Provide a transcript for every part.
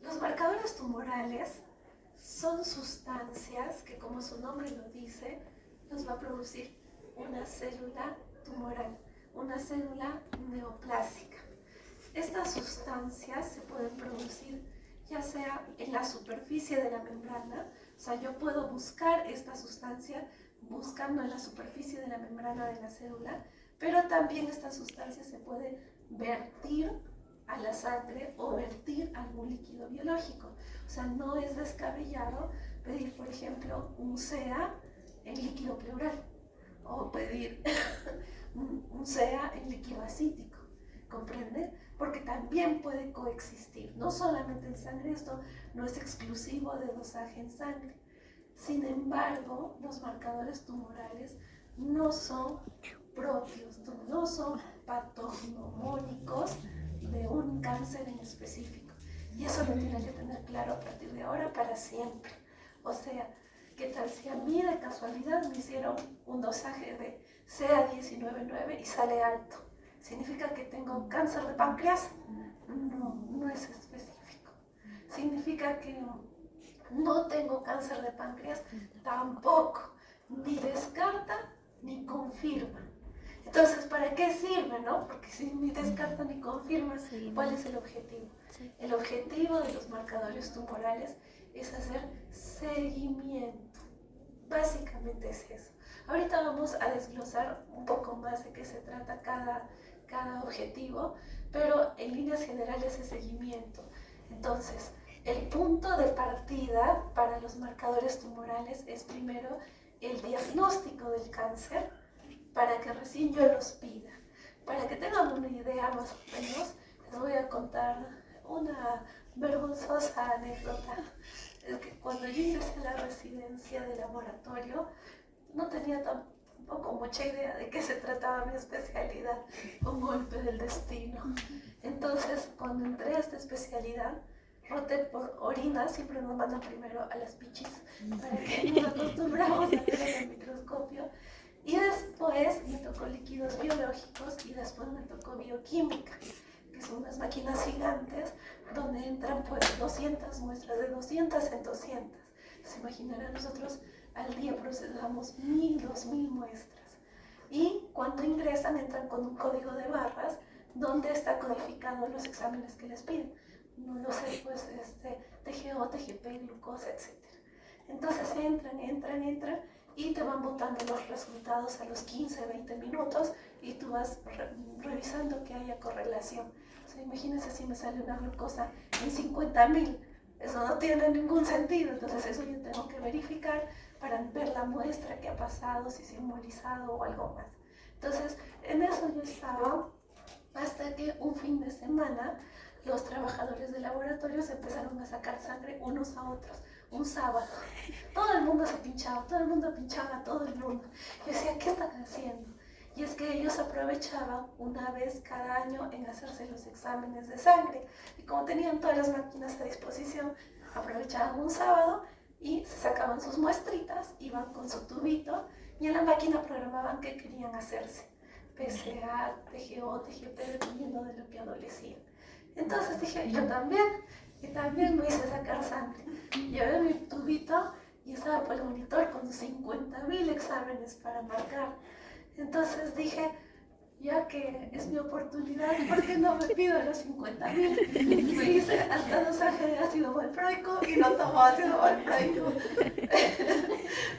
Los marcadores tumorales son sustancias que, como su nombre lo dice, nos va a producir una célula tumoral, una célula neoplásica. Estas sustancias se pueden producir ya sea en la superficie de la membrana, o sea, yo puedo buscar esta sustancia buscando en la superficie de la membrana de la célula, pero también esta sustancia se puede vertir a la sangre o vertir algún líquido biológico. O sea, no es descabellado pedir, por ejemplo, un CA en líquido pleural o pedir un CA en líquido acítico, ¿comprende? Porque también puede coexistir, no solamente en sangre, esto no es exclusivo de dosaje en sangre. Sin embargo, los marcadores tumorales no son propios, no son patognomónicos de un cáncer en específico. Y eso lo tienen que tener claro a partir de ahora para siempre. O sea, ¿qué tal si a mí de casualidad me hicieron un dosaje de CA19-9 y sale alto? ¿Significa que tengo cáncer de páncreas? No, no es específico. ¿Significa que no tengo cáncer de páncreas? Tampoco. Ni descarta ni confirma. Entonces, ¿para qué sirve, no? Porque si ni descarta ni confirma, ¿cuál es el objetivo? El objetivo de los marcadores tumorales es hacer seguimiento. Básicamente es eso. Ahorita vamos a desglosar un poco más de qué se trata cada objetivo, pero en líneas generales es seguimiento. Entonces, el punto de partida para los marcadores tumorales es primero el diagnóstico del cáncer, para que recién yo los pida. Para que tengan una idea más o menos, les voy a contar una vergonzosa anécdota. Es que cuando yo ingresé a la residencia de laboratorio, no tenía tampoco mucha idea de qué se trataba mi especialidad, un golpe del destino. Entonces, cuando entré a esta especialidad, roté por orina, siempre nos mandan primero a las pichis, para que nos acostumbramos a ver en el microscopio. Y después me tocó líquidos biológicos y después me tocó bioquímica, que son unas máquinas gigantes donde entran pues 200 muestras, de 200 en 200. Se imaginarán, nosotros al día procesamos 1000, 2000 muestras. Y cuando ingresan entran con un código de barras donde está codificado los exámenes que les piden. No lo sé, pues TGO, TGP, glucosa, etc. Entonces entran y te van botando los resultados a los 15, 20 minutos y tú vas revisando que haya correlación. O sea, imagínense si me sale una glucosa en 50.000, eso no tiene ningún sentido. Entonces eso yo tengo que verificar para ver la muestra que ha pasado, si se ha embolizado o algo más. Entonces en eso yo estaba hasta que un fin de semana los trabajadores de laboratorio se empezaron a sacar sangre unos a otros. Un sábado, todo el mundo se pinchaba, todo el mundo pinchaba a todo el mundo. Yo decía, ¿qué están haciendo? Y es que ellos aprovechaban una vez cada año en hacerse los exámenes de sangre. Y como tenían todas las máquinas a disposición, aprovechaban un sábado y se sacaban sus muestritas, iban con su tubito y en la máquina programaban qué querían hacerse. PSA, TGO, TGP, dependiendo de lo que adolecían. Entonces dije, yo también. Y también me hice sacar sangre. Llevé mi tubito y estaba por el monitor con 50.000 exámenes para marcar. Entonces dije, ya que es mi oportunidad, ¿por qué no me pido los 50.000? Me hice hasta dosaje de ácido valproico y no tomo ácido valproico.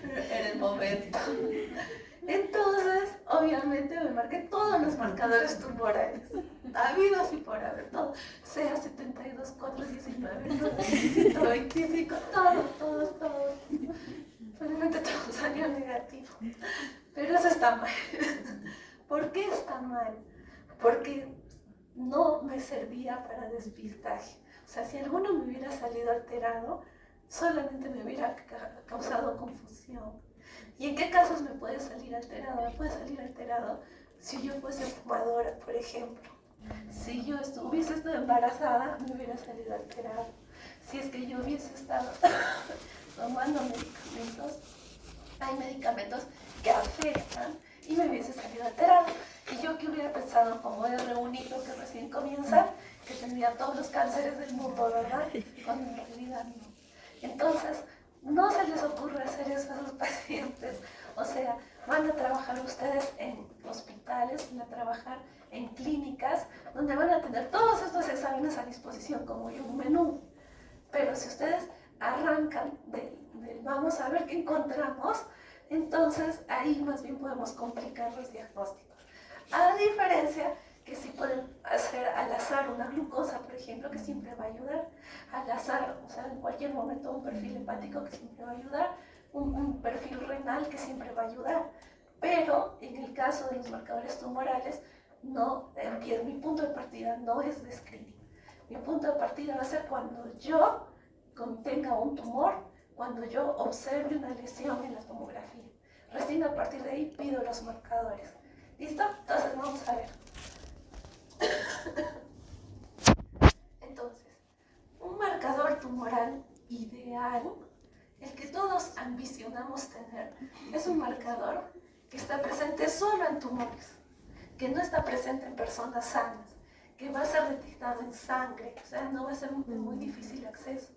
Era el momento. Entonces, obviamente me marqué todos los marcadores tumorales, habidos y por haber, todo, sea 72, 419, 125, todos. Felizmente todo salió negativo. Pero eso está mal. ¿Por qué está mal? Porque no me servía para despistaje. O sea, si alguno me hubiera salido alterado, solamente me hubiera causado confusión. ¿Y en qué casos me puede salir alterado? Me puede salir alterado si yo fuese fumadora, por ejemplo. Si yo hubiese estado embarazada, me hubiera salido alterado. Si es que yo hubiese estado tomando medicamentos, hay medicamentos que afectan y me hubiese salido alterado. Y yo que hubiera pensado como era un hito que recién comienza, que tendría todos los cánceres del mundo, ¿verdad? Cuando en realidad no. Entonces, no se les ocurre hacer eso a los pacientes. O sea, van a trabajar ustedes en hospitales, van a trabajar en clínicas, donde van a tener todos estos exámenes a disposición como un menú. Pero si ustedes arrancan vamos a ver qué encontramos, entonces ahí más bien podemos complicar los diagnósticos. A diferencia que si pueden hacer al azar una glucosa, por ejemplo, que siempre va a ayudar, al azar, o sea, en cualquier momento un perfil hepático que siempre va a ayudar, un perfil renal que siempre va a ayudar, pero en el caso de los marcadores tumorales, no, mi punto de partida no es de screening. Mi punto de partida va a ser cuando yo tenga un tumor, cuando yo observe una lesión en la tomografía. Recién a partir de ahí pido los marcadores. ¿Listo? Entonces vamos a ver. Entonces, un marcador tumoral ideal, el que todos ambicionamos tener, es un marcador que está presente solo en tumores, que no está presente en personas sanas, que va a ser detectado en sangre, o sea, no va a ser de muy difícil acceso,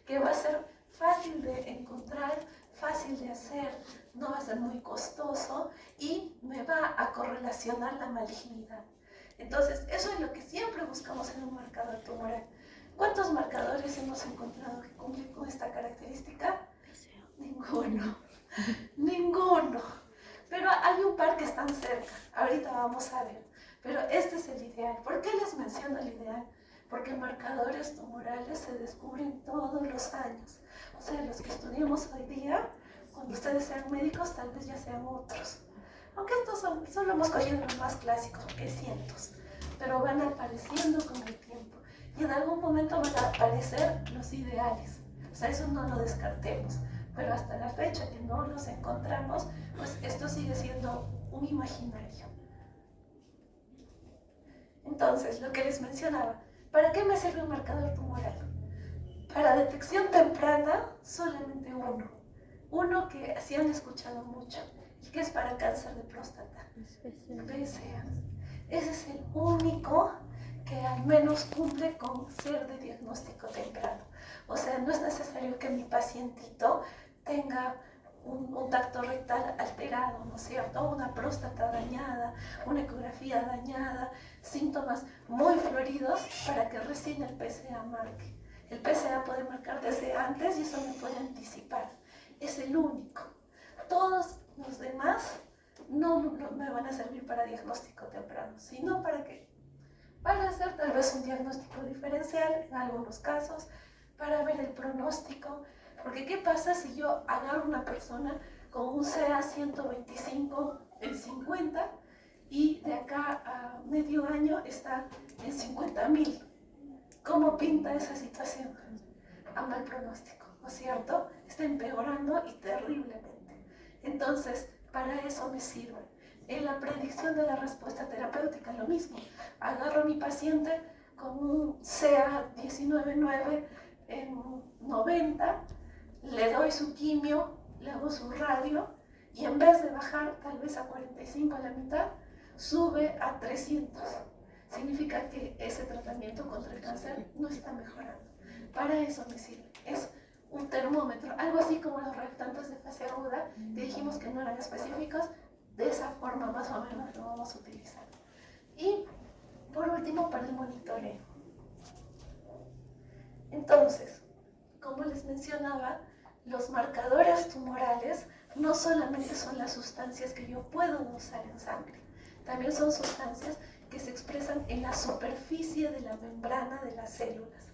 que va a ser fácil de encontrar, fácil de hacer, no va a ser muy costoso y me va a correlacionar la malignidad. Entonces, eso es lo que siempre buscamos en un marcador tumoral. ¿Cuántos marcadores hemos encontrado que cumplen con esta característica? Ninguno. Ninguno. Pero hay un par que están cerca. Ahorita vamos a ver. Pero este es el ideal. ¿Por qué les menciono el ideal? Porque marcadores tumorales se descubren todos los años. O sea, los que estudiamos hoy día, cuando ustedes sean médicos, tal vez ya sean otros. Aunque estos solo hemos cogido los más clásicos, porque hay cientos. Pero van apareciendo con el tiempo. Y en algún momento van a aparecer los ideales. O sea, eso no lo descartemos. Pero hasta la fecha que no los encontramos, pues esto sigue siendo un imaginario. Entonces, lo que les mencionaba, ¿para qué me sirve un marcador tumoral? Para detección temprana, solamente uno. Uno que sí han escuchado mucho, y que es para cáncer de próstata. PSA. Ese es el único que al menos cumple con ser de diagnóstico temprano. O sea, no es necesario que mi pacientito tenga un tacto rectal alterado, ¿no es cierto? Una próstata dañada, una ecografía dañada, síntomas muy floridos para que recién el PSA marque. El PSA puede marcar desde antes y eso me puede anticipar. Es el único. Todos los demás no me van a servir para diagnóstico temprano, sino para qué? Para hacer tal vez un diagnóstico diferencial en algunos casos, para ver el pronóstico. Porque ¿qué pasa si yo agarro una persona con un CA 125 en 50 y de acá a medio año está en 50.000? ¿Cómo pinta esa situación? A mal pronóstico, ¿no es cierto? Está empeorando y terriblemente. Entonces, para eso me sirve. En la predicción de la respuesta terapéutica, lo mismo. Agarro a mi paciente con un CA 19.9 en 90, le doy su quimio, le hago su radio y en vez de bajar tal vez a 45 a la mitad, sube a 300. Significa que ese tratamiento contra el cáncer no está mejorando. Para eso me sirve. Es un termómetro, algo así como los reactantes de fase aguda, que dijimos que no eran específicos. De esa forma más o menos lo vamos a utilizar. Y por último, para el monitoreo. Entonces, como les mencionaba, los marcadores tumorales no solamente son las sustancias que yo puedo dosar en sangre, también son sustancias que se expresan en la superficie de la membrana de las células.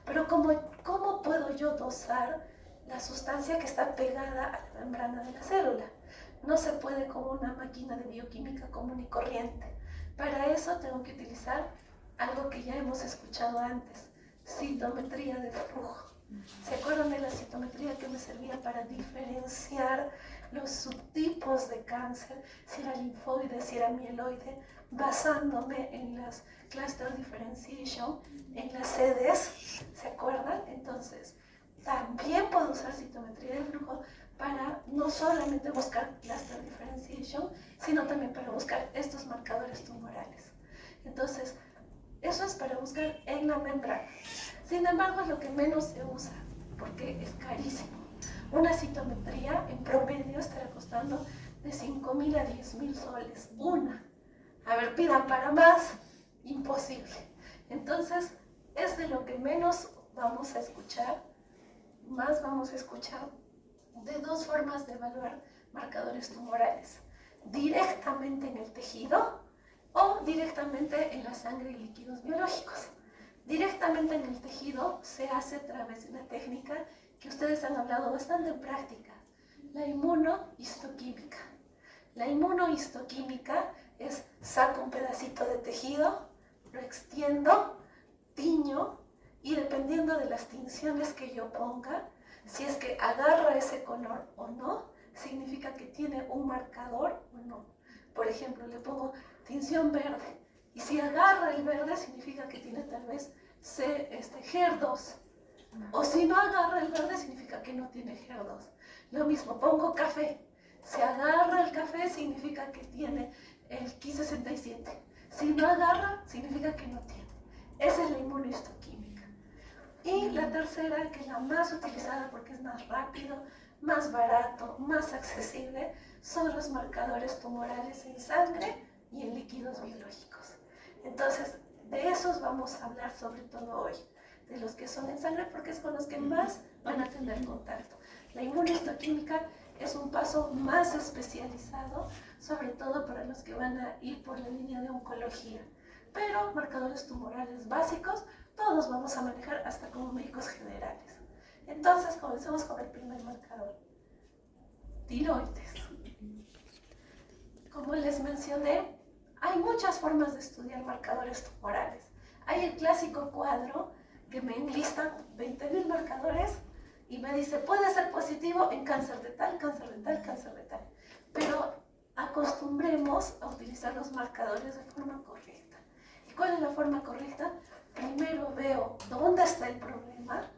Pero ¿cómo puedo yo dosar la sustancia que está pegada a la membrana de la célula? No se puede con una máquina de bioquímica común y corriente. Para eso tengo que utilizar algo que ya hemos escuchado antes, citometría de flujo. ¿Se acuerdan de la citometría que me servía para diferenciar los subtipos de cáncer, si era linfoide, si era mieloide, basándome en las cluster differentiation, en las sedes? ¿Se acuerdan? Entonces, también puedo usar citometría de flujo para no solamente buscar cluster differentiation, sino también para buscar estos marcadores tumorales. Entonces, eso es para buscar en la membrana. Sin embargo, es lo que menos se usa, porque es carísimo. Una citometría en promedio estará costando de 5.000 a 10.000 soles. Una. A ver, pidan para más. Imposible. Entonces, es de lo que menos vamos a escuchar. Más vamos a escuchar de dos formas de evaluar marcadores tumorales. Directamente en el tejido o directamente en la sangre y líquidos biológicos. Directamente en el tejido se hace a través de una técnica que ustedes han hablado bastante en práctica, la inmunohistoquímica. La inmunohistoquímica es saco un pedacito de tejido, lo extiendo, tiño y dependiendo de las tinciones que yo ponga, si es que agarra ese color o no, significa que tiene un marcador o no. Por ejemplo, le pongo tinción verde y si agarra el verde significa que tiene tal vez HER2. O si no agarra el verde significa que no tiene HER2. Lo mismo, pongo café. Si agarra el café significa que tiene el Ki67. Si no agarra significa que no tiene. Esa es la inmunohistoquímica. Y la tercera, que es la más utilizada porque es más rápido, más barato, más accesible, son los marcadores tumorales en sangre y en líquidos biológicos. Entonces, de esos vamos a hablar sobre todo hoy, de los que son en sangre porque es con los que más van a tener contacto. La inmunohistoquímica es un paso más especializado, sobre todo para los que van a ir por la línea de oncología. Pero marcadores tumorales básicos, todos vamos a manejar hasta como médicos generales. Entonces, comencemos con el primer marcador. Tiroides. Como les mencioné, hay muchas formas de estudiar marcadores tumorales. Hay el clásico cuadro que me enlistan 20.000 marcadores y me dice, puede ser positivo en cáncer de tal, cáncer de tal, cáncer de tal. Pero acostumbremos a utilizar los marcadores de forma correcta. ¿Y cuál es la forma correcta? Primero veo dónde está el problema,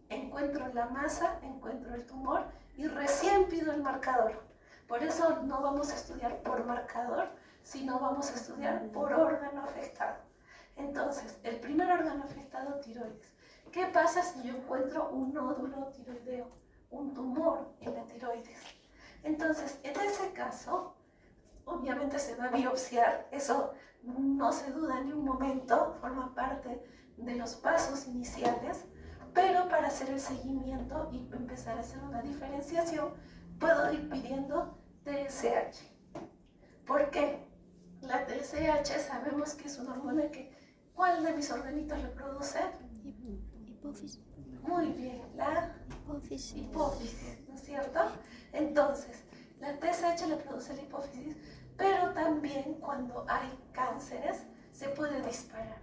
encuentro la masa, encuentro el tumor y recién pido el marcador. Por eso no vamos a estudiar por marcador, sino vamos a estudiar por órgano afectado. Entonces, el primer órgano afectado, tiroides. ¿Qué pasa si yo encuentro un nódulo tiroideo, un tumor en la tiroides? Entonces, en ese caso, obviamente se va a biopsiar, eso no se duda ni un momento, forma parte de los pasos iniciales, pero para hacer el seguimiento y empezar a hacer una diferenciación, puedo ir pidiendo TSH. ¿Por qué? La TSH sabemos que es una hormona que, ¿cuál de mis organitos reproduce? Hipófisis. Muy bien, la hipófisis, ¿no es cierto? Entonces, la TSH la produce la hipófisis, pero también cuando hay cánceres se puede disparar.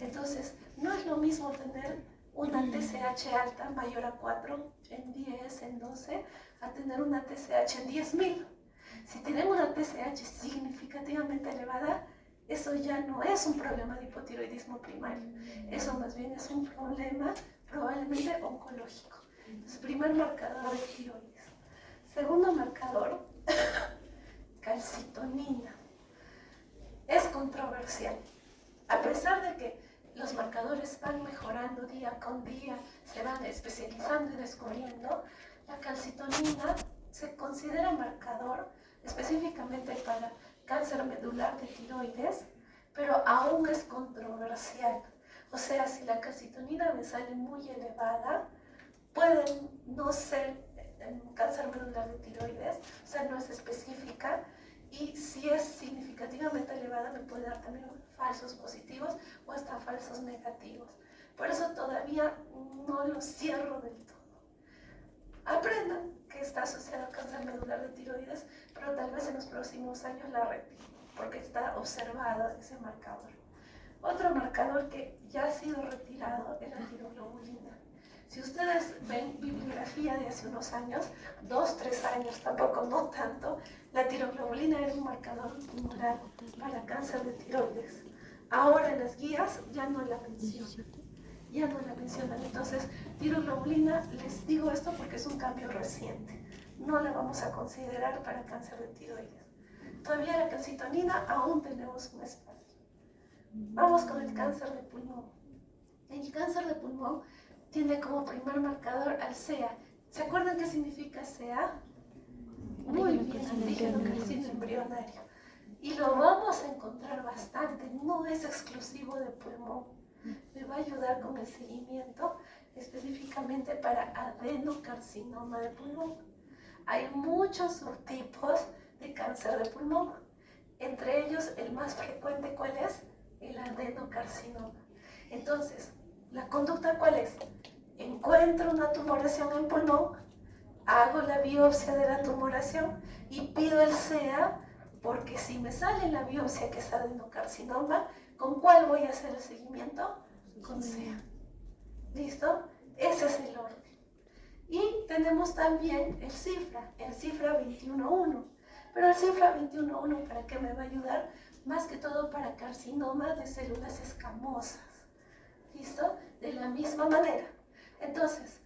Entonces, no es lo mismo tener una TSH alta mayor a 4 en 10, en 12, a tener una TSH en 10.000. Si tienen una TSH significativamente elevada, eso ya no es un problema de hipotiroidismo primario, eso más bien es un problema probablemente oncológico. Entonces, primer marcador de tiroides. Segundo marcador, calcitonina. Es controversial. A pesar de que los marcadores van mejorando día con día, se van especializando y descubriendo, la calcitonina se considera marcador específicamente para cáncer medular de tiroides, pero aún es controversial. O sea, si la calcitonina me sale muy elevada, puede no ser cáncer medular de tiroides, o sea, no es específica, y si es significativamente elevada me puede dar también falsos positivos o hasta falsos negativos. Por eso todavía no lo cierro del todo. Aprendan que está asociado a cáncer medular de tiroides, pero tal vez en los próximos años la retiro, porque está observado ese marcador. Otro marcador que ya ha sido retirado es la tiroglobulina. Si ustedes ven bibliografía de hace unos años, 2, 3 años, tampoco no tanto, la tiroglobulina era un marcador tumoral para cáncer de tiroides. Ahora en las guías ya no la mencionan. Ya no la mencionan. Entonces, tiroglobulina, les digo esto porque es un cambio reciente. no la vamos a considerar para cáncer de tiroides. Todavía la calcitonina aún tenemos un espacio. Vamos con el cáncer de pulmón. El cáncer de pulmón tiene como primer marcador al CEA. ¿Se acuerdan qué significa CEA? Muy bien, antígeno carcino embrionario. Y lo vamos a encontrar bastante, no es exclusivo de pulmón. Me va a ayudar con el seguimiento específicamente para adenocarcinoma de pulmón. Hay muchos subtipos de cáncer de pulmón. Entre ellos, el más frecuente, ¿cuál es? El adenocarcinoma. Entonces, ¿la conducta cuál es? Encuentro una tumoración en pulmón, hago la biopsia de la tumoración y pido el CEA, porque si me sale en la biopsia que es adenocarcinoma, ¿con cuál voy a hacer el seguimiento? Con CEA. ¿Listo? Ese es el orden. Y tenemos también el cifra 21.1. Pero el cifra 21.1, ¿para qué me va a ayudar? Más que todo para carcinoma de células escamosas. ¿Listo? De la misma manera. Entonces,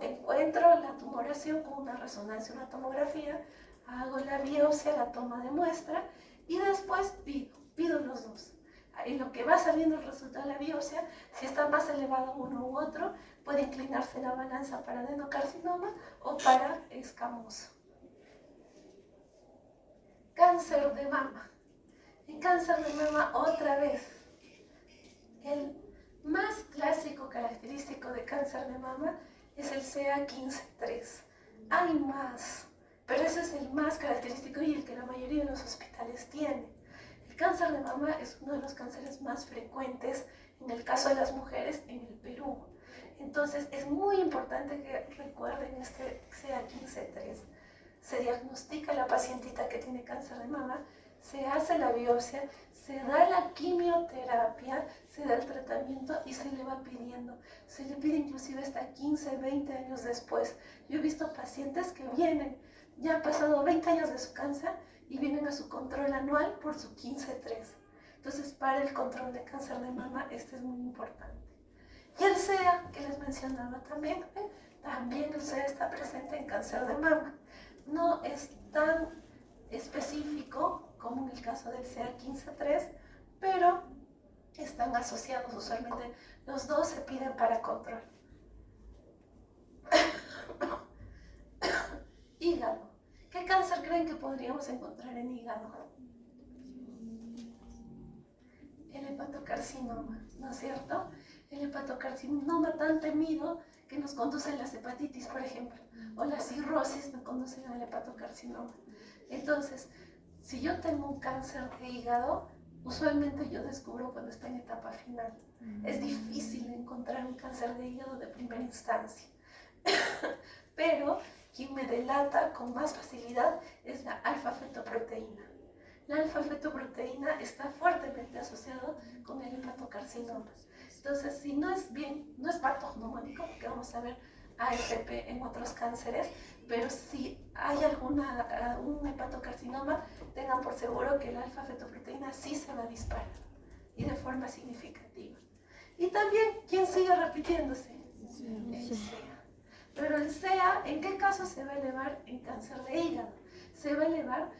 encuentro la tumoración con una resonancia, una tomografía, hago la biopsia, la toma de muestra y después pido los dos. En lo que va saliendo el resultado de la biopsia, si está más elevado uno u otro, puede inclinarse la balanza para adenocarcinoma o para escamoso. Cáncer de mama. En cáncer de mama, otra vez, el más clásico característico de cáncer de mama es el CA15-3. Hay más, pero ese es el más característico y el que la mayoría de los hospitales tiene. El cáncer de mama es uno de los cánceres más frecuentes en el caso de las mujeres en el Perú. Entonces es muy importante que recuerden este CA15-3. Se diagnostica la pacientita que tiene cáncer de mama, se hace la biopsia, se da la quimioterapia, se da el tratamiento y se le va pidiendo. Se le pide inclusive hasta 15, 20 años después. Yo he visto pacientes que vienen, ya han pasado 20 años de su cáncer y vienen a su control anual por su 15-3. Entonces, para el control de cáncer de mama, este es muy importante. Y el CEA, que les mencionaba también, también el CEA está presente en cáncer de mama. No es tan específico como en el caso del CA15-3, pero están asociados usualmente. Los dos se piden para control. Hígado. ¿Qué cáncer creen que podríamos encontrar en hígado? El hepatocarcinoma, ¿no es cierto? El hepatocarcinoma tan temido que nos conduce a las hepatitis, por ejemplo, o la cirrosis nos conducen al hepatocarcinoma. Entonces, si yo tengo un cáncer de hígado, usualmente yo descubro cuando está en etapa final. Es difícil encontrar un cáncer de hígado de primera instancia. Pero quien me delata con más facilidad es la alfa-fetoproteína. La alfa-fetoproteína está fuertemente asociado con el hepatocarcinoma. Entonces, si no es patognomónico, porque vamos a ver AFP en otros cánceres, pero si hay un hepatocarcinoma, tengan por seguro que la alfa-fetoproteína sí se va a disparar y de forma significativa. Y también, ¿quién sigue repitiéndose? El CEA. Pero el CEA, ¿en qué caso se va a elevar en cáncer de hígado? Se va a elevar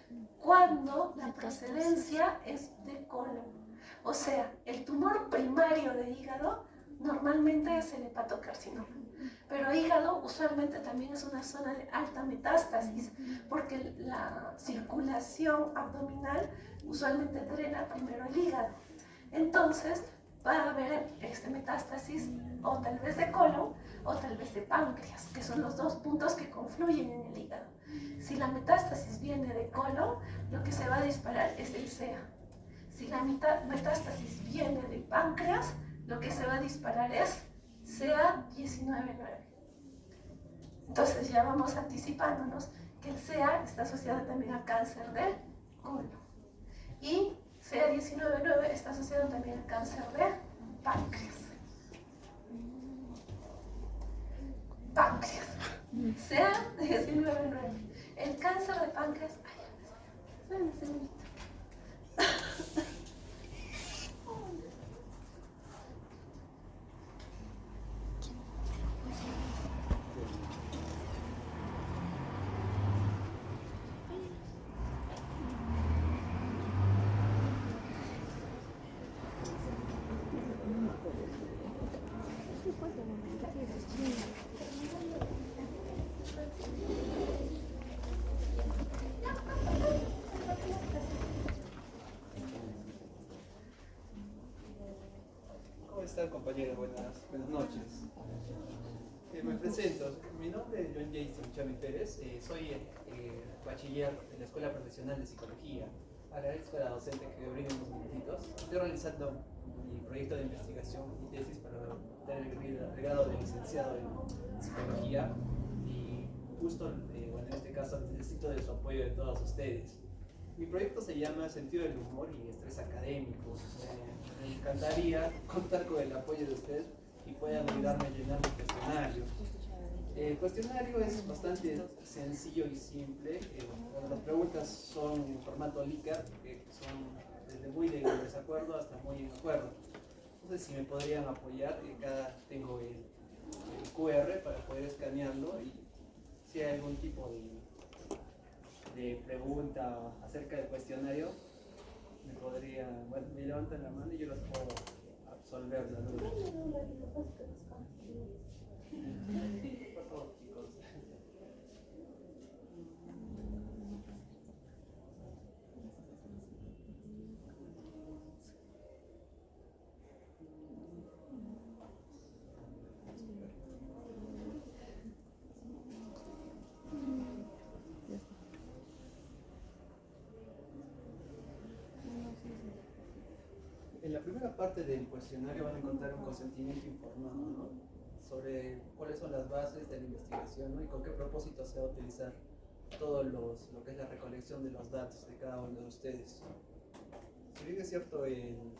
cuando la procedencia es de colon. O sea, el tumor primario de hígado normalmente es el hepatocarcinoma. Pero hígado usualmente también es una zona de alta metástasis, porque la circulación abdominal usualmente drena primero el hígado. Entonces, va a haber metástasis o tal vez de colon o tal vez de páncreas, que son los dos puntos que confluyen en el hígado. Si la metástasis viene de colon, lo que se va a disparar es el CEA. Si la metástasis viene de páncreas, lo que se va a disparar es CA19-9. Entonces ya vamos anticipándonos que el CEA está asociado también a cáncer del colon. Y CA19-9 está asociado también al cáncer de páncreas. Páncreas. CA19-9. El cáncer de páncreas. Ay, un segundito. están, compañeros? Buenas noches. Me presento. Mi nombre es John Jason Chami Pérez. Soy bachiller de la Escuela Profesional de Psicología. Agradezco a la docente que me brinde unos minutitos. Estoy realizando mi proyecto de investigación, mi tesis para obtener el grado de licenciado en Psicología. Y justo, en este caso, necesito de su apoyo de todos ustedes. Mi proyecto se llama Sentido del humor y estrés académico. Me encantaría contar con el apoyo de ustedes y puedan ayudarme a llenar mi cuestionario. El cuestionario es bastante sencillo y simple. Las preguntas son en formato Likert, que son desde muy de desacuerdo hasta muy en acuerdo. No sé si me podrían apoyar. Tengo el QR para poder escanearlo, y si hay algún tipo de pregunta acerca del cuestionario, me levantan la mano y yo las puedo absolver la duda. Por favor, chicos. En la primera parte del cuestionario van a encontrar un consentimiento informado, ¿no?, sobre cuáles son las bases de la investigación, ¿no?, y con qué propósito se va a utilizar todo lo que es la recolección de los datos de cada uno de ustedes. Si bien es cierto, el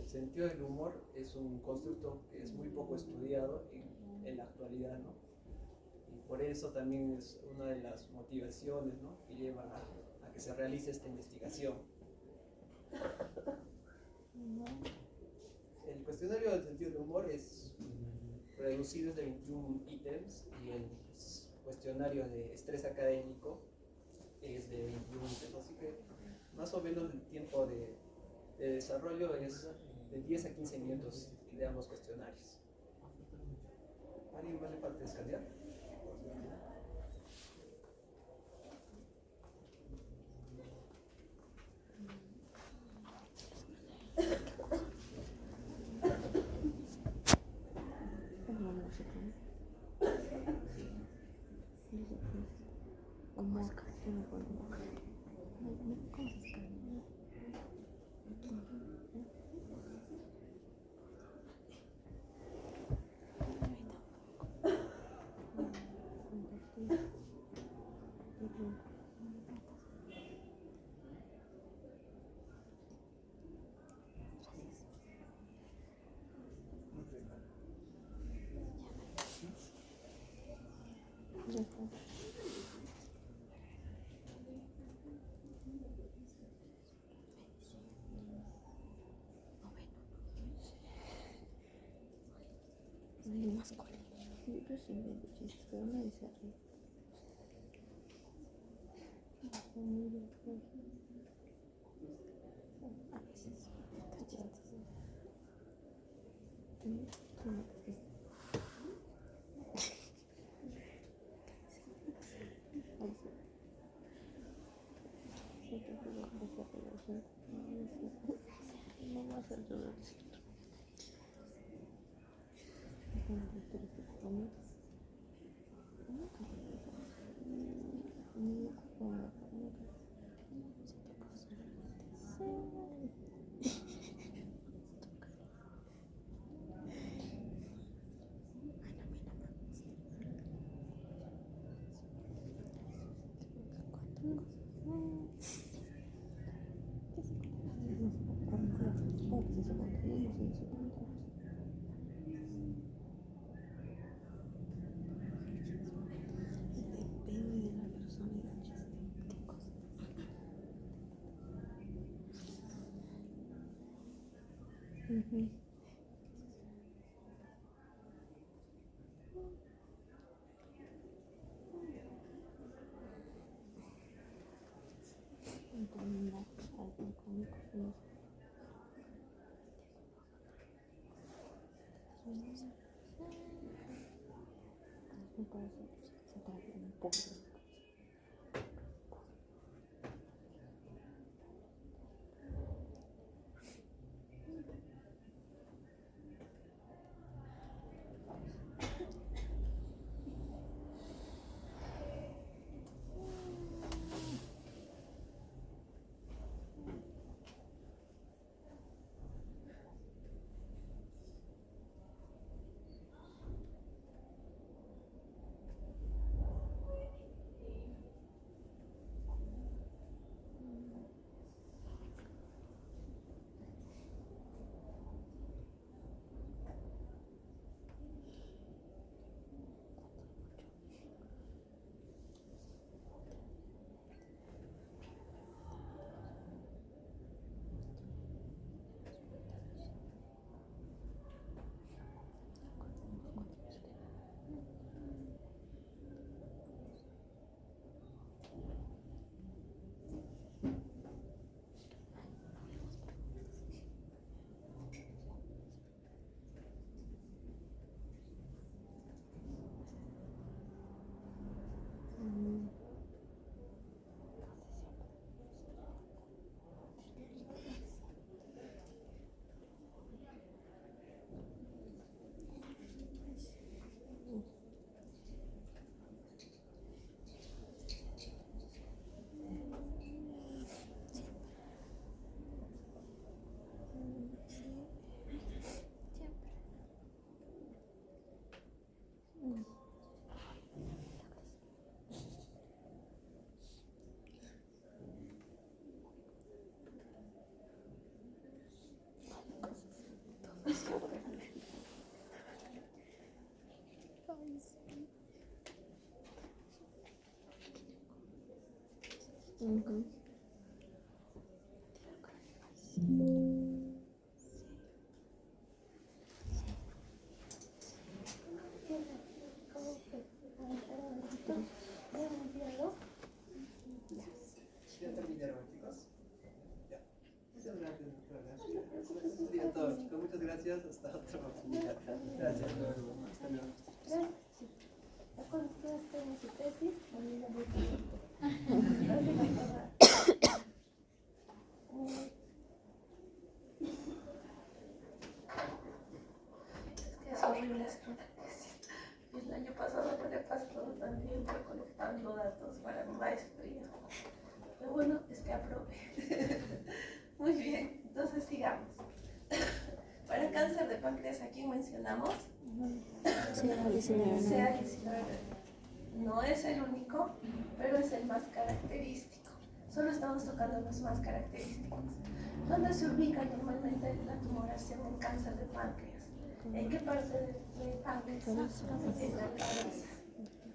sentido del humor es un constructo que es muy poco estudiado en la actualidad, ¿no?, y por eso también es una de las motivaciones, ¿no?, que lleva a que se realice esta investigación. El cuestionario del sentido del humor es reducido de 21 ítems, y el cuestionario de estrés académico es de 21 ítems, así que más o menos el tiempo de desarrollo es de 10 a 15 minutos de ambos cuestionarios. ¿Alguien más le falta escanear? Más cuál. Yo sí me dices, pero no dice arriba. A veces está chistoso. No más el dolor. Ujú. Ya terminaron, chicos. Ya. Muchas gracias, doctora. Eso sería todo, chicos. Muchas gracias. Hasta otra oportunidad. Gracias, luego. Hasta luego. Ya cuando ustedes tengan su tesis, a mí me gusta. Es horrible hacer una tesis. El año pasado me he pasado también recolectando datos para mi maestría. Lo bueno es que aprobé. Muy bien, entonces sigamos. Para cáncer de páncreas, ¿a quién mencionamos? CA19. No es el único, pero es el más característico. Solo estamos tocando los más característicos. ¿Dónde se ubica normalmente la tumoración en cáncer de páncreas? ¿En qué parte del páncreas? En la cabeza.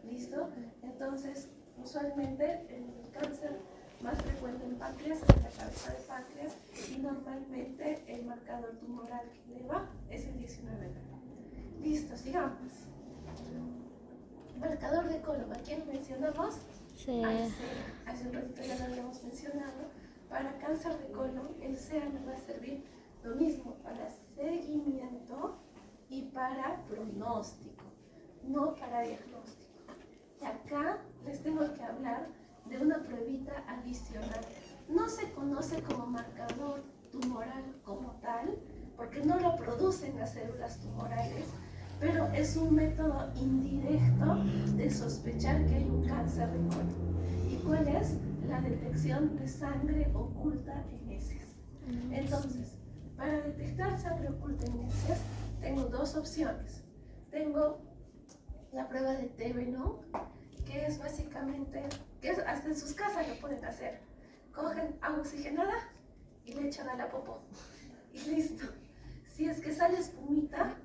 ¿Listo? Entonces, usualmente el cáncer más frecuente en páncreas es la cabeza de páncreas y normalmente el marcador tumoral que eleva es el 19. Listo, sigamos. Marcador de colon, ¿a quién mencionamos? Sí. Al CEA. Hace un ratito ya lo habíamos mencionado. Para cáncer de colon, el CEA nos va a servir lo mismo para seguimiento y para pronóstico, no para diagnóstico. Y acá les tengo que hablar de una pruebita adicional. No se conoce como marcador tumoral como tal, porque no lo producen las células tumorales, pero es un método indirecto de sospechar que hay un cáncer de colon. ¿Y cuál es? La detección de sangre oculta en heces. Entonces, para detectar sangre oculta en heces, tengo dos opciones. Tengo la prueba de Thévenot, que es básicamente, que hasta en sus casas lo pueden hacer. Cogen agua oxigenada y le echan a la popó. Y listo. Si es que sale espumita,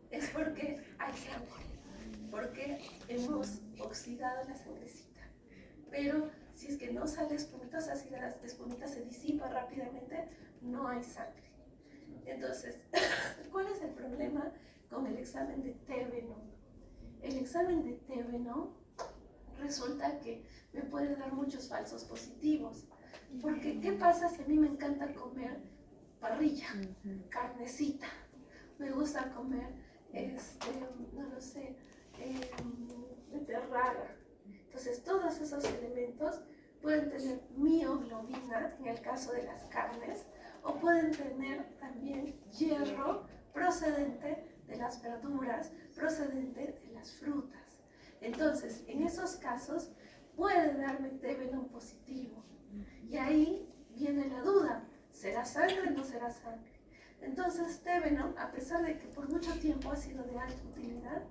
es porque hay sangre, porque hemos oxidado la sangrecita. Pero si es que no sale espumita, o sea, si la espumita se disipa rápidamente, no hay sangre. Entonces, ¿cuál es el problema con el examen de Thévenot? El examen de Thévenot resulta que me puede dar muchos falsos positivos. Porque, ¿qué pasa si a mí me encanta comer parrilla, carnecita? Me gusta comer, no lo sé, beterraga. Entonces, todos esos elementos pueden tener mioglobina, en el caso de las carnes, o pueden tener también hierro procedente de las verduras, procedente de las frutas. Entonces, en esos casos, puede darme Thévenot positivo. Y ahí viene la duda, ¿será sangre o no será sangre? Entonces, Thévenot, a pesar de que por mucho tiempo ha sido de alta utilidad,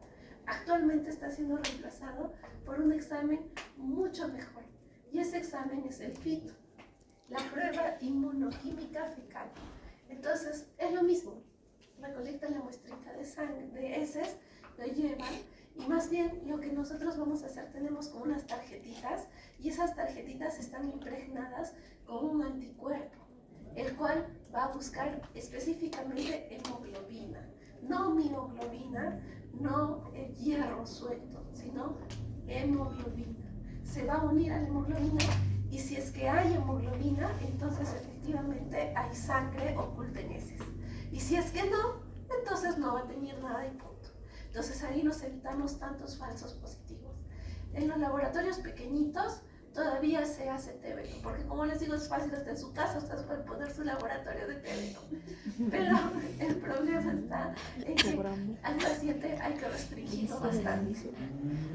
actualmente está siendo reemplazado por un examen mucho mejor. Y ese examen es el FIT, la prueba inmunoquímica fecal. Entonces, es lo mismo. Recolectan la muestrita de sangre, de heces, lo llevan, y más bien lo que nosotros vamos a hacer, tenemos como unas tarjetitas, y esas tarjetitas están impregnadas con un anticuerpo, el cual va a buscar específicamente hemoglobina, no mioglobina, no hierro suelto, sino hemoglobina. Se va a unir a la hemoglobina, y si es que hay hemoglobina, entonces efectivamente hay sangre oculta en heces. Y si es que no, entonces no va a tener nada y punto. Entonces ahí nos evitamos tantos falsos positivos. En los laboratorios pequeñitos todavía se hace Thévenot, porque como les digo, es fácil, hasta en su casa ustedes pueden poner su laboratorio de Thévenot. Pero el problema está en que al paciente hay que restringirlo bastante.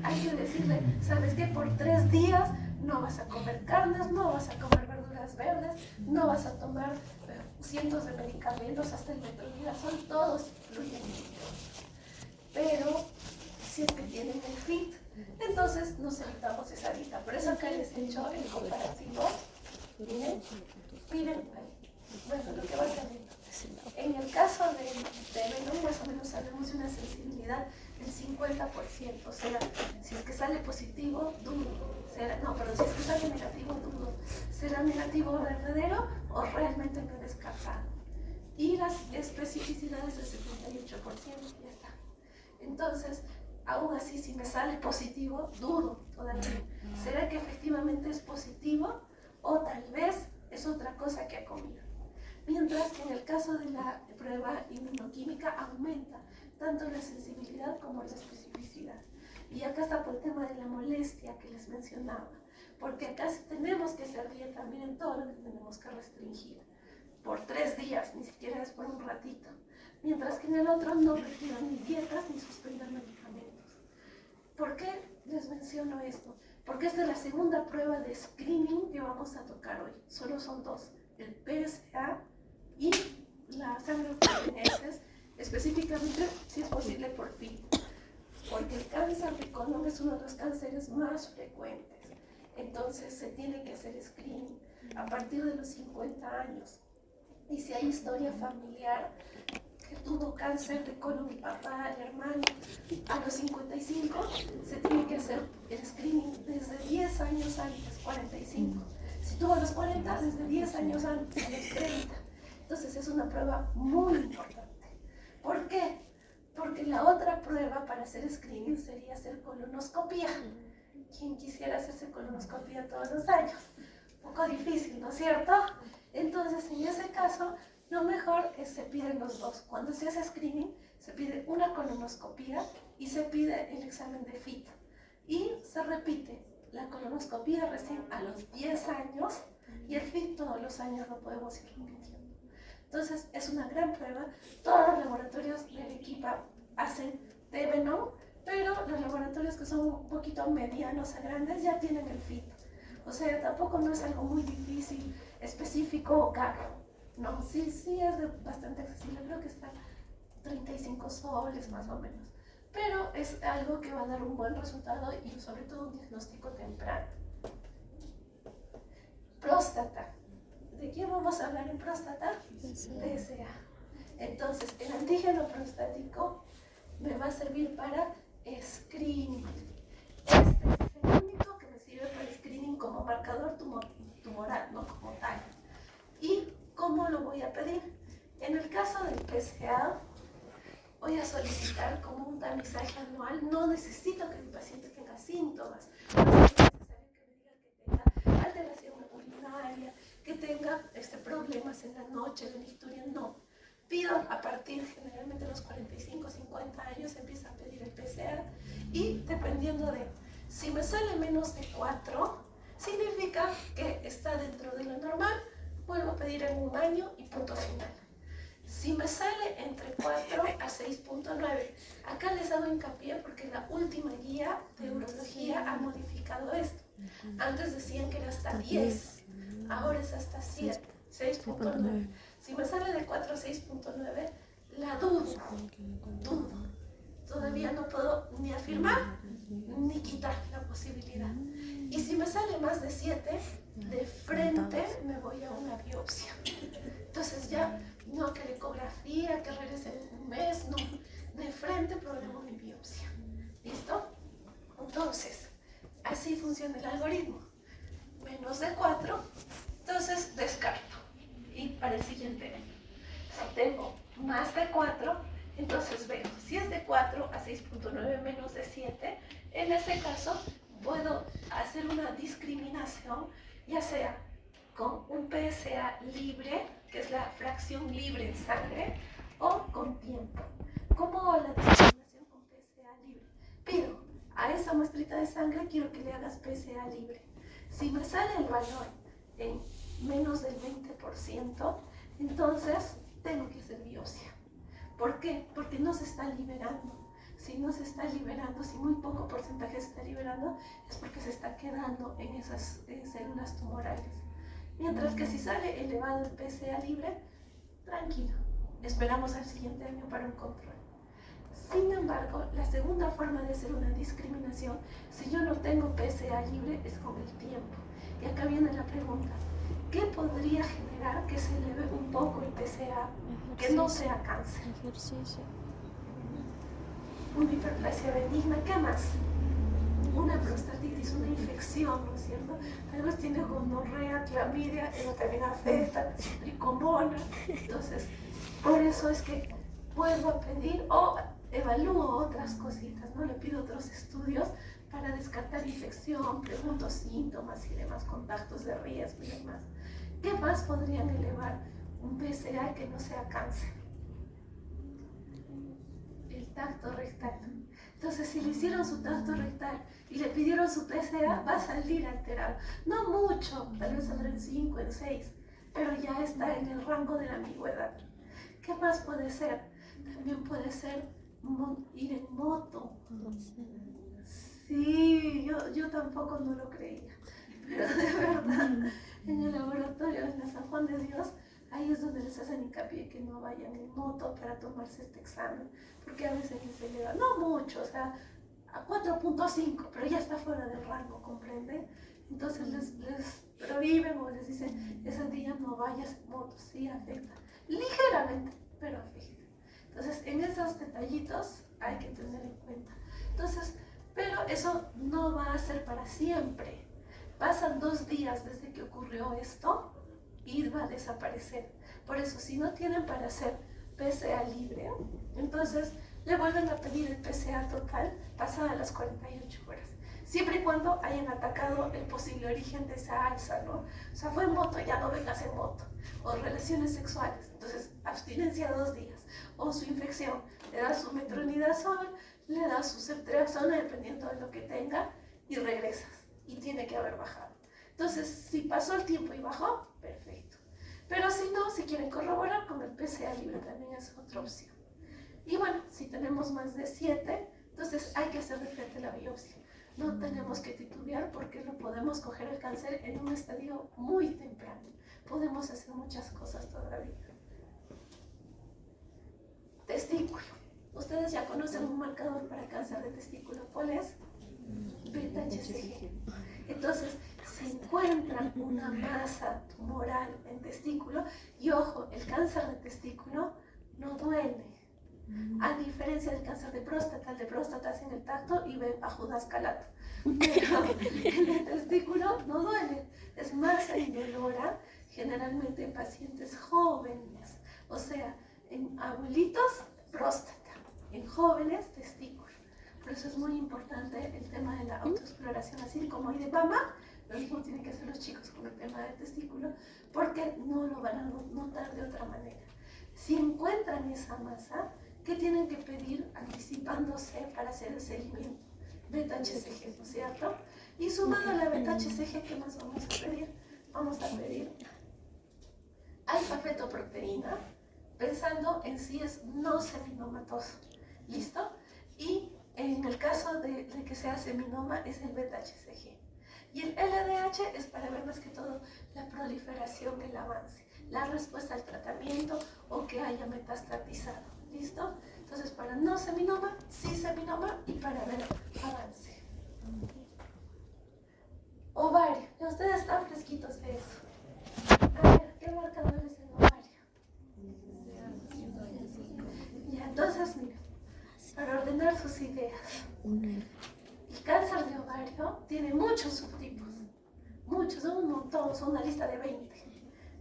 Hay que decirle, ¿sabes qué? Por 3 días no vas a comer carnes, no vas a comer verduras verdes, no vas a tomar cientos de medicamentos, hasta el metronidazol, todos incluyen. Pero si es que tienen el FIT, entonces nos evitamos esa dieta. Por eso acá les he hecho el comparativo. Miren, bueno, lo que va saliendo. En el caso de Thévenot, más o menos hablamos de una sensibilidad del 50%. O sea, si es que sale positivo, dudo. Si es que sale negativo, dudo. ¿Será negativo o verdadero o realmente me he descartado? Y las especificidades del 78%, ya está. Entonces, aún así, si me sale positivo, dudo todavía. ¿Será que efectivamente es positivo o tal vez es otra cosa que ha comido? Mientras que en el caso de la prueba inmunoquímica aumenta tanto la sensibilidad como la especificidad. Y acá está por el tema de la molestia que les mencionaba, porque acá sí tenemos que hacer dieta, miren todo lo que tenemos que restringir, por 3 días, ni siquiera es por un ratito, mientras que en el otro no retiran ni dietas ni suspenden medicamentos. ¿Por qué les menciono esto? Porque esta es la segunda prueba de screening que vamos a tocar hoy, solo son 2, el PSA y la sangre por heces, específicamente si es posible por FIT, porque el cáncer de colon es uno de los cánceres más frecuentes, entonces se tiene que hacer screening a partir de los 50 años. Y si hay historia familiar que tuvo cáncer de colon, mi papá, el hermano, a los 55 se tiene que hacer el screening desde 10 años antes, 45. Si tuvo a los 40, desde 10 años antes, a los 30. Entonces es una prueba muy importante. ¿Por qué? Porque la otra prueba para hacer screening sería hacer colonoscopía. ¿Quién quisiera hacerse colonoscopía todos los años? Un poco difícil, ¿no es cierto? Entonces, en ese caso, lo mejor es se piden los dos. Cuando se hace screening, se pide una colonoscopía y se pide el examen de FIT. Y se repite la colonoscopía recién a los 10 años y el FIT todos los años lo podemos ir repitiendo. Entonces, es una gran prueba. Todos los laboratorios del equipo hacen TBNO, pero los laboratorios que son un poquito medianos a grandes ya tienen el FIT. O sea, tampoco no es algo muy difícil, específico o caro. No, sí es bastante accesible, creo que está 35 soles más o menos. Pero es algo que va a dar un buen resultado y sobre todo un diagnóstico temprano. Próstata. ¿De qué vamos a hablar en próstata? PSA. Entonces, el antígeno prostático me va a servir para screening. Este es el único que me sirve para screening como marcador tumoral, no como tal. ¿Y cómo lo voy a pedir? En el caso del PSA, voy a solicitar como un tamizaje anual. No necesito que mi paciente tenga síntomas. No es necesario que me diga que tenga alteración urinaria, que tenga problemas en la noche, la nicturia, no. Pido a partir generalmente de los 45, 50 años, empieza a pedir el PSA y dependiendo de si me sale menos de 4, significa que está dentro de lo normal, vuelvo a pedir en un año y punto final. Si me sale entre 4 a 6.9, acá les hago hincapié porque la última guía de urología ha modificado esto. Antes decían que era hasta 10, ahora es hasta 7, 6.9. Si me sale de 4 a 6.9, la dudo. Todavía no puedo ni afirmar ni quitar la posibilidad. Y si me sale más de 7, de frente me voy a una biopsia. Entonces ya, no que la ecografía, que regrese en un mes, no. De frente programo mi biopsia. ¿Listo? Entonces, así funciona el algoritmo. Menos de 4, entonces descarto. Y para el siguiente año. Si tengo más de 4, entonces veo. Si es de 4 a 6.9 menos de 7, en ese caso puedo hacer una discriminación, ya sea con un PSA libre, que es la fracción libre en sangre, o con tiempo. ¿Cómo hago la discriminación con PSA libre? Pido a esa muestrita de sangre, quiero que le hagas PSA libre. Si me sale el valor en menos del 20%, entonces tengo que hacer biopsia. ¿Por qué? Porque no se está liberando. Si no se está liberando, si muy poco porcentaje se está liberando, es porque se está quedando en esas células tumorales. Mientras que si sale elevado el PSA libre, tranquilo, esperamos al siguiente año para un control. Sin embargo, la segunda forma de hacer una discriminación, si yo no tengo PSA libre, es con el tiempo. Y acá viene la pregunta, ¿qué podría generar que se eleve un poco el PSA, que no sea cáncer? Ejercicio. Una hiperplasia benigna, ¿qué más? una prostatitis, una infección, ¿no es cierto? Tal vez tiene gonorrea, clamidia, eso también afecta, tricomonas. Entonces, por eso es que vuelvo a pedir o evalúo otras cositas, ¿no? Le pido otros estudios para descartar infección, pregunto síntomas y demás, contactos de riesgo y demás. ¿Qué más podrían elevar un PSA que no sea cáncer? El tacto rectal. Entonces, si le hicieron su tacto rectal y le pidieron su PSA, va a salir alterado. No mucho, tal vez saldrá en 5, en 6, pero ya está en el rango de la ambigüedad. ¿Qué más puede ser? También puede ser ir en moto. Sí, yo tampoco no lo creía, pero de verdad, en el laboratorio, en la San Juan de Dios, ahí es donde les hacen hincapié que no vayan en moto para tomarse este examen, porque a veces les eleva, no mucho, o sea, a 4.5, pero ya está fuera del rango, ¿comprende? Entonces les prohíben o les dicen, ese día no vayas en moto, sí afecta, ligeramente, pero afecta. Entonces, en esos detallitos hay que tener en cuenta. Entonces, pero eso no va a ser para siempre. Pasan 2 días desde que ocurrió esto y va a desaparecer. Por eso, si no tienen para hacer PSA libre, entonces le vuelven a pedir el PSA total pasada las 48 horas. Siempre y cuando hayan atacado el posible origen de esa alza, ¿no? O sea, fue en moto, ya no vengas en moto. O relaciones sexuales, entonces abstinencia 2 días. O su infección, le da su metronidazol, le das su ceftriaxona, dependiendo de lo que tenga, y regresas. Y tiene que haber bajado. Entonces, si pasó el tiempo y bajó, perfecto. Pero si no, si quieren corroborar con el PSA libre, también es otra opción. Y bueno, si tenemos más de 7, entonces hay que hacer de frente la biopsia. No tenemos que titubear porque lo podemos coger el cáncer en un estadio muy temprano. Podemos hacer muchas cosas todavía. Testículo. Ustedes ya conocen un marcador para cáncer de testículo. ¿Cuál es? Beta-HCG. Entonces, si encuentran una masa tumoral en testículo, y ojo, el cáncer de testículo no duele. A diferencia del cáncer de próstata, el de próstata hacen el tacto y ven a Judas Calato. Pero el de testículo no duele, es masa indolora, generalmente en pacientes jóvenes, o sea, en abuelitos, próstata, en jóvenes, testículo. Por eso es muy importante el tema de la autoexploración, así como hay de mama, lo mismo tienen que hacer los chicos con el tema del testículo, porque no lo van a notar de otra manera. Si encuentran esa masa, ¿qué tienen que pedir anticipándose para hacer el seguimiento? Beta-HCG, ¿no es cierto? Y sumado a la beta-HCG, ¿qué más vamos a pedir? Vamos a pedir alfa-fetoproteína, pensando en si es no seminomatoso. ¿Listo? Y en el caso de que sea seminoma es el beta-HCG. Y el LDH es para ver más que todo la proliferación, el avance, la respuesta al tratamiento o que haya metastatizado. ¿Listo? Entonces, para no seminoma, sí seminoma y para ver avance. Ovario. Ustedes están fresquitos de eso. A ver, ¿qué marcadores en ovario? Ya, entonces, miren, para ordenar sus ideas. El cáncer de ovario tiene muchos subtipos. Muchos, son un montón, son una lista de 20.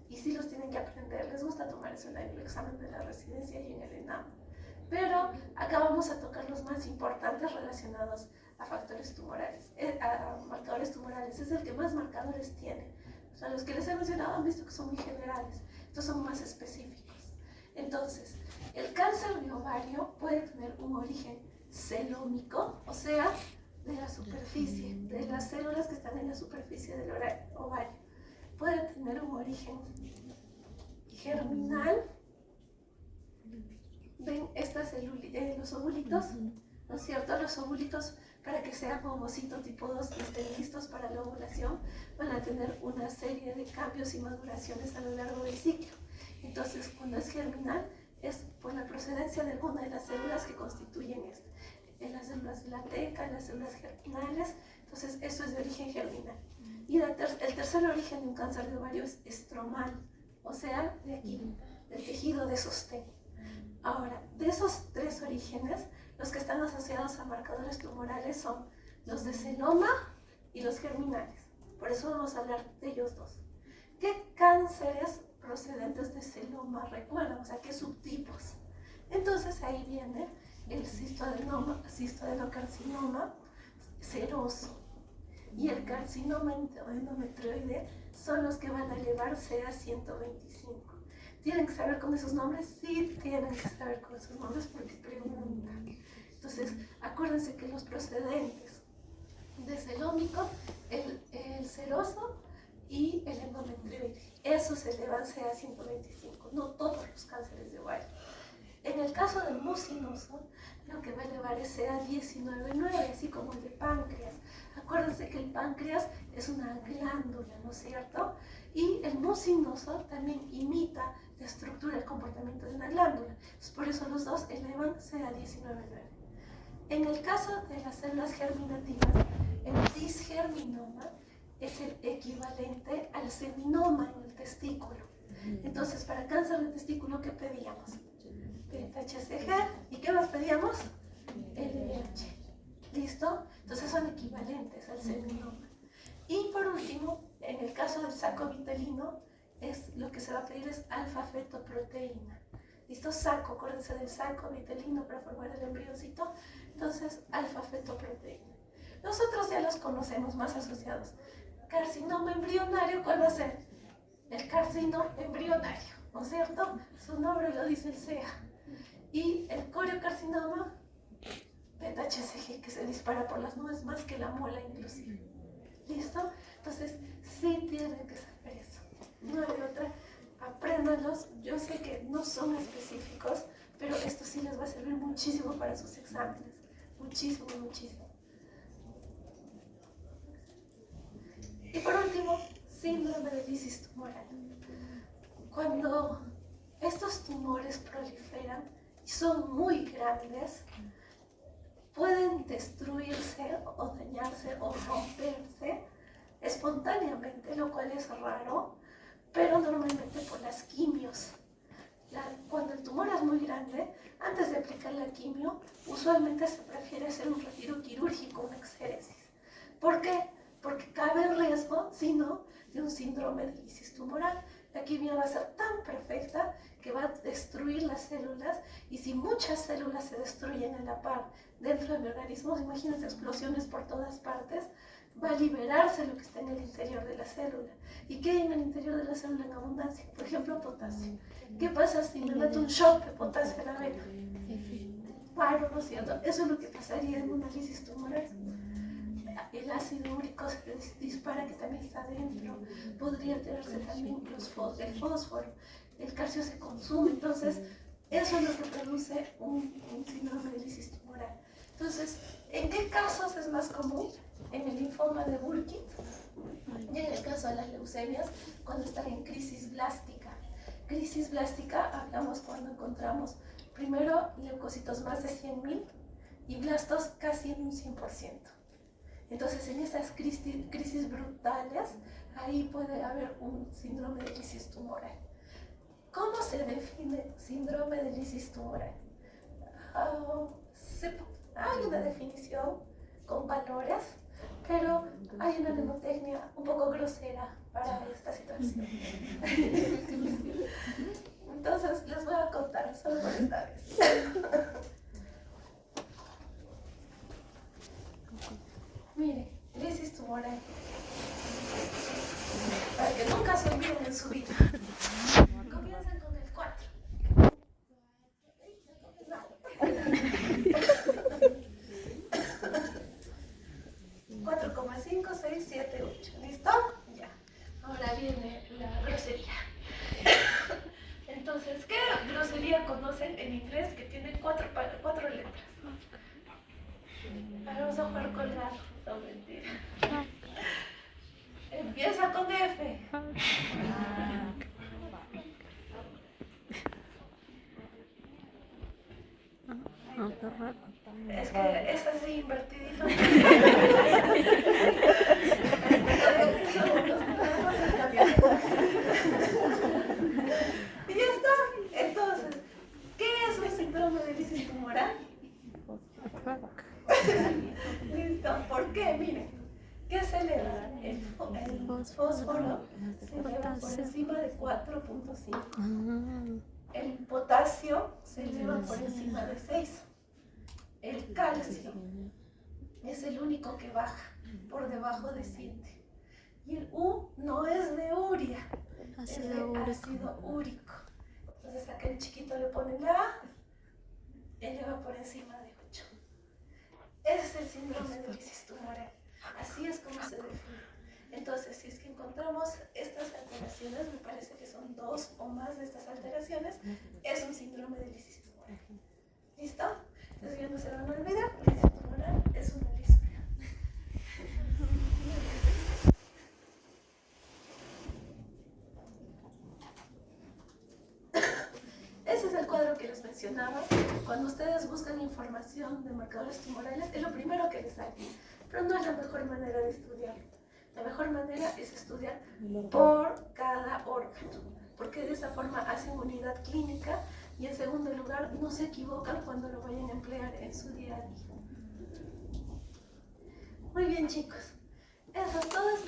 Y sí los tienen que aprender. Les gusta tomar eso en el examen de la residencia y en el ENAM. Pero acá vamos a tocar los más importantes relacionados a factores tumorales, a marcadores tumorales. Es el que más marcadores tiene. O sea, los que les he mencionado han visto que son muy generales. Estos son más específicos. Entonces, el cáncer de ovario puede tener un origen celómico, o sea, de la superficie, de las células que están en la superficie del ovario. Puede tener un origen germinal. ¿Ven los ovulitos? ¿No es cierto? Los ovulitos, para que sean ovocito tipo 2 y estén listos para la ovulación, van a tener una serie de cambios y maduraciones a lo largo del ciclo. Entonces, cuando es germinal, es por la procedencia de alguna de las células que constituyen esto. En las células de la teca, en las células germinales, entonces eso es de origen germinal. Y el tercer origen de un cáncer de ovario es estromal, o sea, de aquí, del tejido de sostén. Ahora, de esos 3 orígenes, los que están asociados a marcadores tumorales son los de celoma y los germinales. Por eso vamos a hablar de ellos dos. ¿Qué cánceres procedentes de celoma recuerdan? O sea, ¿qué subtipos? Entonces ahí viene el cistoadenocarcinoma seroso y el carcinoma endometrioide, son los que van a elevarse a 125. ¿Tienen que saber con esos nombres? Sí, tienen que saber con esos nombres porque preguntan. Entonces, acuérdense que los procedentes de celómico, el seroso y el endometrioide, esos se elevan a 125, no todos los cánceres de ovario. En el caso del mucinoso, lo que va a elevar es CA19,9, así como el de páncreas. Acuérdense que el páncreas es una glándula, ¿no es cierto? Y el mucinoso también imita la estructura, el comportamiento de una glándula. Entonces, por eso los dos elevan CA19,9. En el caso de las células germinativas, el disgerminoma es el equivalente al seminoma en el testículo. Entonces, para cáncer de testículo, ¿qué pedíamos? Beta-HCG. ¿Y qué más pedíamos? LDH. ¿Listo? Entonces son equivalentes al seminoma. Y por último, en el caso del saco vitelino, lo que se va a pedir es alfa-fetoproteína. ¿Listo? Saco, acuérdense del saco vitelino para formar el embrioncito. Entonces, alfa-fetoproteína. Nosotros ya los conocemos más asociados. Carcinoma embrionario, ¿cuál va a ser? El carcinoma embrionario, ¿no es cierto? Su nombre lo dice el CEA. Y el coriocarcinoma, beta-HCG, que se dispara por las nubes más que la muela inclusive. ¿Listo? Entonces, sí tienen que saber eso. No hay otra. Apréndanlos. Yo sé que no son específicos, pero esto sí les va a servir muchísimo para sus exámenes. Muchísimo, muchísimo. Y por último, síndrome de lisis tumoral. Cuando estos tumores proliferan y son muy grandes, pueden destruirse o dañarse o romperse espontáneamente, lo cual es raro, pero normalmente por las quimios. Cuando el tumor es muy grande, antes de aplicar la quimio, usualmente se prefiere hacer un retiro quirúrgico, una exéresis. ¿Por qué? Porque cabe el riesgo, si no, de un síndrome de lisis tumoral. La quimio va a ser tan perfecta que va a destruir las células, y si muchas células se destruyen a la par dentro del organismo, imagínense explosiones por todas partes, va a liberarse lo que está en el interior de la célula. ¿Y qué hay en el interior de la célula en abundancia? Por ejemplo, potasio. ¿Qué pasa si me meto un shot de potasio a la vena? Paro, ¿no es cierto? Eso es lo que pasaría en una lisis tumoral. El ácido úrico se dispara, que también está dentro. Podría alterarse también el fósforo. El calcio se consume. Entonces, eso es lo que produce un síndrome de lisis tumoral. Entonces, ¿en qué casos es más común? En el linfoma de Burkitt y en el caso de las leucemias, cuando están en crisis blástica. Crisis blástica hablamos cuando encontramos primero leucocitos más de 100.000 y blastos casi en un 100%. Entonces, en esas crisis brutales, ahí puede haber un síndrome de lisis tumoral. ¿Cómo se define síndrome de lisis tumoral? Hay una definición con valores, pero hay una mnemotecnia un poco grosera para esta situación. Entonces, les voy a contar solo por esta vez. Mire, lisis tumoral. Para que nunca se olviden en su vida. Comienzan con el 4. 4,5, 6, 7, 8. ¿Listo? Ya. Ahora viene la grosería. Entonces, ¿qué grosería conocen en inglés que tiene cuatro letras? Ahora vamos a jugar con la... No, mentira. Empieza con F. Es que es así invertidito. Y ya está. Entonces, ¿qué es un síndrome de lisis tumoral? Listo. ¿Por qué? fósforo se eleva por encima de 4.5. Ah, El potasio se eleva por encima de 6. El calcio es el único que baja por debajo de 7. Y el U no es de urea, es de ácido úrico. Entonces acá en chiquito le ponen la A, eleva por encima de 8. Ese es el síndrome de lisis tumoral. Así es como se define. Entonces, si es que encontramos estas alteraciones, me parece que son 2 o más de estas alteraciones, es un síndrome de lisis tumoral. ¿Listo? Entonces ya no se van a olvidar, lisis tumoral es una lisura. Ese es el cuadro que les mencionaba. Cuando ustedes buscan información de marcadores tumorales, es lo primero que les sale. Pero no es la mejor manera de estudiar. La mejor manera es estudiar por cada órgano, porque de esa forma hacen unidad clínica y en segundo lugar no se equivocan cuando lo vayan a emplear en su día a día. Muy bien, chicos. Eso todo es